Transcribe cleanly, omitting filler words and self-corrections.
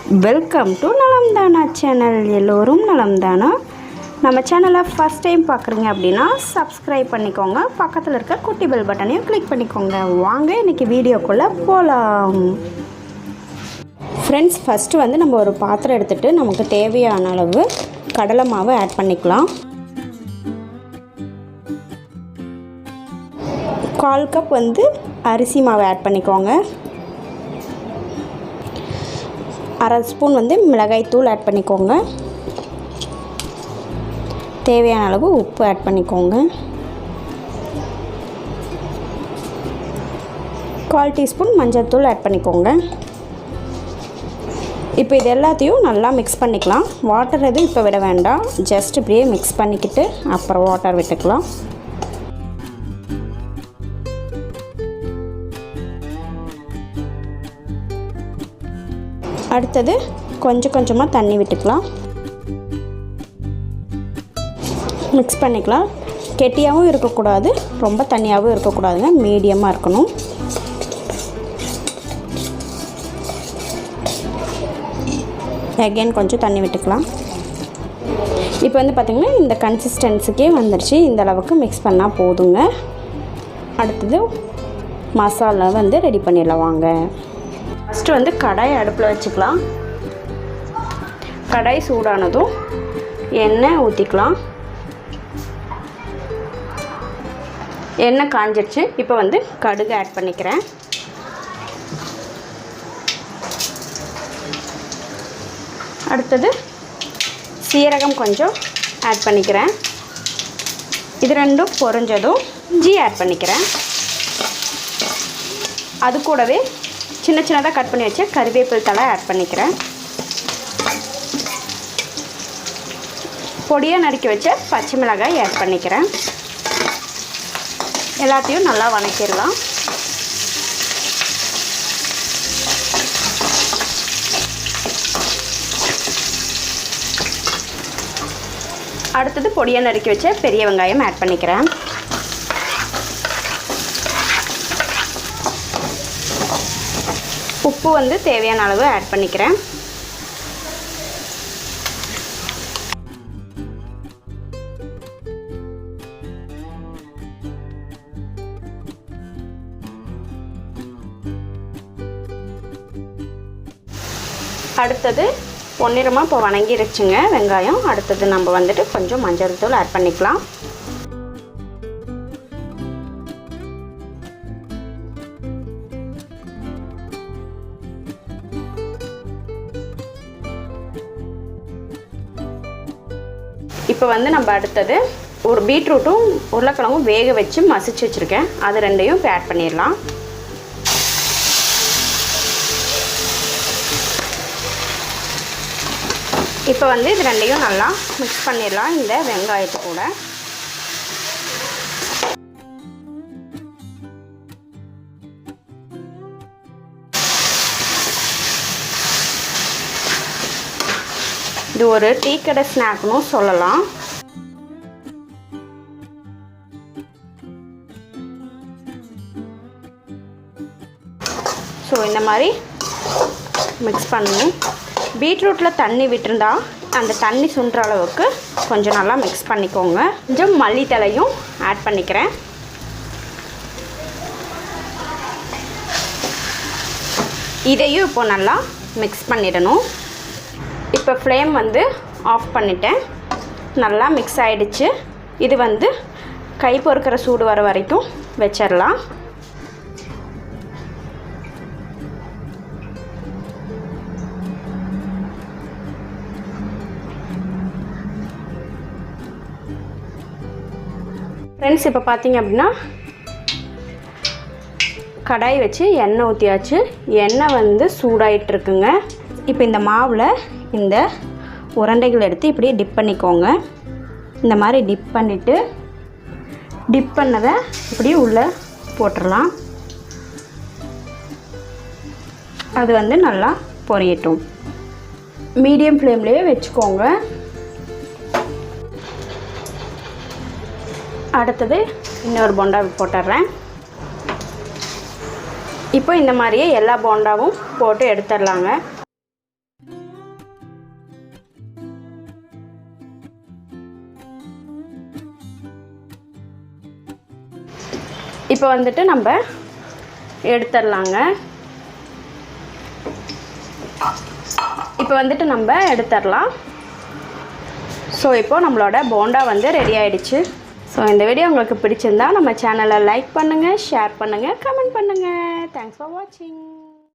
Welcome to நலம்தானா channel. எல்லோரும் நலம்தானா. நம்ம சேனலை ஃபஸ்ட் டைம் பார்க்குறீங்க அப்படின்னா சப்ஸ்கிரைப் பண்ணிக்கோங்க. பக்கத்தில் இருக்க குட்டி பெல் பட்டனையும் கிளிக் பண்ணிக்கோங்க. வாங்க இன்றைக்கி வீடியோக்குள்ளே போகலாம். ஃப்ரெண்ட்ஸ், ஃபஸ்ட்டு வந்து நம்ம ஒரு பாத்திரம் எடுத்துகிட்டு நமக்கு தேவையான அளவு கடலை மாவு ஆட் பண்ணிக்கலாம். 1/4 கப் வந்து அரிசி மாவு ஆட் பண்ணிக்கோங்க. 1/2 ஸ்பூன் வந்து மிளகாய் தூள் ஆட் பண்ணிக்கோங்க. தேவையான அளவு உப்பு ஆட் பண்ணிக்கோங்க. 1/4 டீஸ்பூன் மஞ்சள் தூள் ஆட் பண்ணிக்கோங்க. இப்போ இது எல்லாத்தையும் நல்லா மிக்ஸ் பண்ணிக்கலாம். வாட்டர் எதுவும் இப்போ விட வேண்டாம். ஜஸ்ட் இப்படியே மிக்ஸ் பண்ணிக்கிட்டு அப்புறம் வாட்டர் விட்டுக்கலாம். அடுத்தது கொஞ்சம் கொஞ்சமாக தண்ணி விட்டுக்கலாம். மிக்ஸ் பண்ணிக்கலாம். கெட்டியாகவும் இருக்கக்கூடாது, ரொம்ப தண்ணியாகவும் இருக்கக்கூடாதுங்க, மீடியமாக இருக்கணும். அகைன் கொஞ்சம் தண்ணி விட்டுக்கலாம். இப்போ வந்து பார்த்திங்கன்னா இந்த கன்சிஸ்டன்சிக்கே வந்துடுச்சு. இந்த அளவுக்கு மிக்ஸ் பண்ணால் போதுங்க. அடுத்தது மசாலா வந்து ரெடி பண்ணிடலாம் வாங்க. ஃபஸ்ட்டு வந்து கடாய் அடுப்பில் வச்சுக்கலாம். கடாய் சூடானதும் எண்ணெய் ஊற்றிக்கலாம். எண்ணெய் காஞ்சிடுச்சு. இப்போ வந்து கடுகு ஆட் பண்ணிக்கிறேன். அடுத்தது சீரகம் கொஞ்சம் ஆட் பண்ணிக்கிறேன். இது ரெண்டும் பொரிஞ்சதும் இஞ்சி ஆட் பண்ணிக்கிறேன். அது கூடவே சின்ன சின்னதாக கட் பண்ணி வச்ச கறிவேப்பிலை தழை ஆட் பண்ணிக்கிறேன். பொடியாக நறுக்கி வச்ச பச்சை மிளகாய் ஆட் பண்ணிக்கிறேன். எல்லாத்தையும் நல்லா வதக்கிடலாம். அடுத்தது பொடியாக நறுக்கி வச்ச பெரிய வெங்காயம் ஆட் பண்ணிக்கிறேன். உப்பு வந்து தேவையான அளவு ஆட் பண்ணிக்கிறேன். அடுத்தது பொன்னிறமாக இப்போ வணங்கிருச்சுங்க வெங்காயம். அடுத்தது நம்ம வந்துட்டு கொஞ்சம் மஞ்சள் தூள் ஆட் பண்ணிக்கலாம். இப்போ வந்து நம்ம அடுத்தது ஒரு பீட்ரூட்டும் உருளைக்கிழங்கும் வேக வச்சு மசிச்சு வச்சுருக்கேன். அது ரெண்டையும் இப்போ ஆட் பண்ணிடலாம். இப்போ வந்து இது ரெண்டையும் நல்லா மிக்ஸ் பண்ணிடலாம் இந்த வெங்காயத்து கூட. இது ஒரு டீ கடை ஸ்நாக்னு சொல்லலாம். ஸோ இந்த மாதிரி மிக்ஸ் பண்ணணும். பீட்ரூட்டில் தண்ணி விட்டுருந்தா அந்த தண்ணி சுண்டுற அளவுக்கு கொஞ்சம் நல்லா மிக்ஸ் பண்ணிக்கோங்க. கொஞ்சம் மல்லித்தழையும் ஆட் பண்ணிக்கிறேன். இதையும் இப்போ நல்லா மிக்ஸ் பண்ணிடணும். இப்போ ஃப்ளேம் வந்து ஆஃப் பண்ணிட்டேன். நல்லா மிக்ஸ் ஆகிடுச்சு. இது வந்து கை பொறுக்கிற சூடு வர வரைக்கும் வச்சிடலாம். ஃப்ரெண்ட்ஸ், இப்போ பார்த்தீங்க அப்படின்னா கடாய் வச்சு எண்ணெய் ஊற்றியாச்சு. எண்ணெய் வந்து சூடாயிட்ருக்குங்க. இப்போ இந்த மாவில் இந்த உருண்டைகள் எடுத்து இப்படியே டிப் பண்ணிக்கோங்க. இந்த மாதிரி டிப் பண்ணிவிட்டு டிப் பண்ணதை இப்படியே உள்ளே போட்டுடலாம். அது வந்து நல்லா பொரியட்டும். மீடியம் ஃப்ளேம்லேயே வச்சுக்கோங்க. அடுத்தது இன்னொரு போண்டா போட்டுடுறேன். இப்போ இந்த மாதிரியே எல்லா போண்டாவும் போட்டு எடுத்துடலாங்க. இப்போ வந்துட்டு நம்ம எடுத்துடலாங்க. இப்போ வந்துட்டு நம்ம எடுத்துடலாம். ஸோ இப்போது நம்மளோட போண்டா வந்து ரெடி ஆகிடுச்சு. ஸோ இந்த வீடியோ உங்களுக்கு பிடிச்சிருந்தா நம்ம சேனலை லைக் பண்ணுங்கள், ஷேர் பண்ணுங்கள், கமெண்ட் பண்ணுங்கள். தேங்க்ஸ் ஃபார் வாட்சிங்.